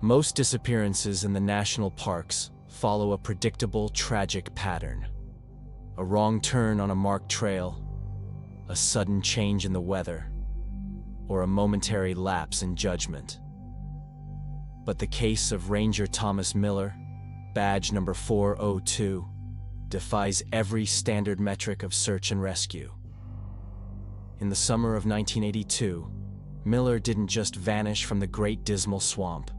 Most disappearances in the national parks follow a predictable, tragic pattern. A wrong turn on a marked trail, a sudden change in the weather, or a momentary lapse in judgment. But the case of Ranger Thomas Miller, badge number 402, defies every standard metric of search and rescue. In the summer of 1982, Miller didn't just vanish from the Great Dismal Swamp.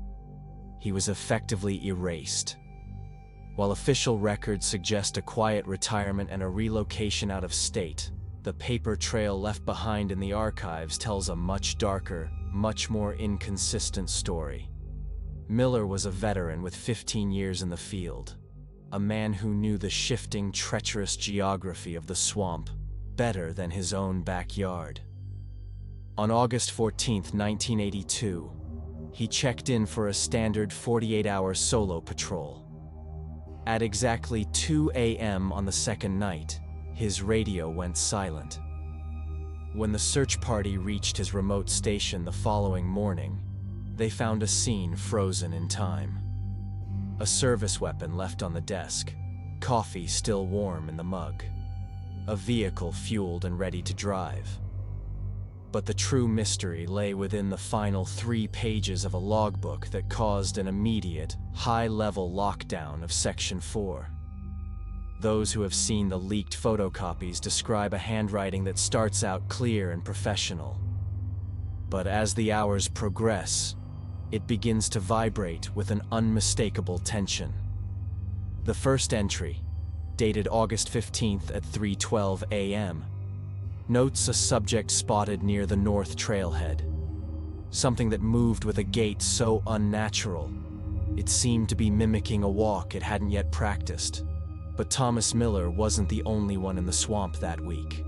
He was effectively erased. While official records suggest a quiet retirement and a relocation out of state, the paper trail left behind in the archives tells a much darker, much more inconsistent story. Miller was a veteran with 15 years in the field, a man who knew the shifting, treacherous geography of the swamp better than his own backyard. On August 14, 1982, he checked in for a standard 48-hour solo patrol. At exactly 2 a.m. on the second night, his radio went silent. When the search party reached his remote station the following morning, they found a scene frozen in time. A service weapon left on the desk, coffee still warm in the mug, a vehicle fueled and ready to drive. But the true mystery lay within the final 3 pages of a logbook that caused an immediate, high-level lockdown of Section 4. Those who have seen the leaked photocopies describe a handwriting that starts out clear and professional. But as the hours progress, it begins to vibrate with an unmistakable tension. The first entry, dated August 15th at 3:12 a.m., notes a subject spotted near the north trailhead. Something that moved with a gait so unnatural, it seemed to be mimicking a walk it hadn't yet practiced. But Thomas Miller wasn't the only one in the swamp that week.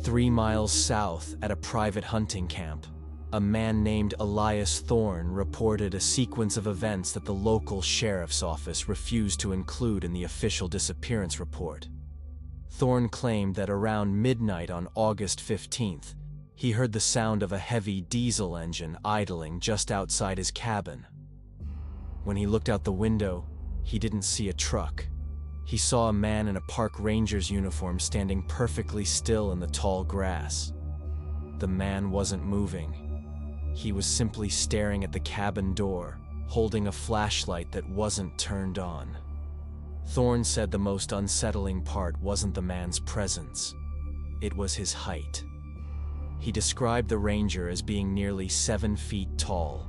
3 miles south at a private hunting camp, a man named Elias Thorne reported a sequence of events that the local sheriff's office refused to include in the official disappearance report. Thorne claimed that around midnight on August 15th, he heard the sound of a heavy diesel engine idling just outside his cabin. When he looked out the window, he didn't see a truck. He saw a man in a park ranger's uniform standing perfectly still in the tall grass. The man wasn't moving. He was simply staring at the cabin door, holding a flashlight that wasn't turned on. Thorne said the most unsettling part wasn't the man's presence. It was his height. He described the ranger as being nearly 7 feet tall,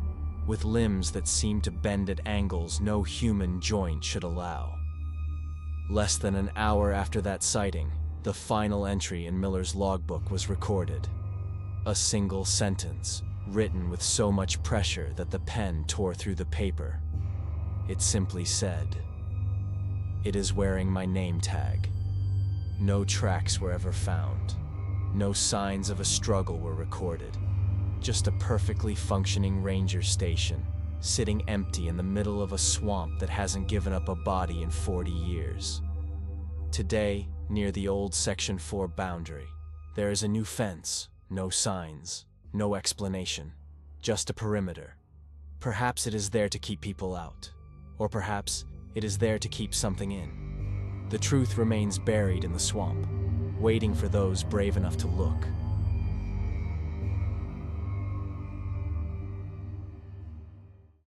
with limbs that seemed to bend at angles no human joint should allow. Less than an hour after that sighting, the final entry in Miller's logbook was recorded. A single sentence, written with so much pressure that the pen tore through the paper. It simply said, "It is wearing my name tag." No tracks were ever found. No signs of a struggle were recorded. Just a perfectly functioning ranger station, sitting empty in the middle of a swamp that hasn't given up a body in 40 years. Today, near the old Section 4 boundary, there is a new fence, no signs, no explanation, just a perimeter. Perhaps it is there to keep people out, or perhaps it is there to keep something in. The truth remains buried in the swamp, waiting for those brave enough to look.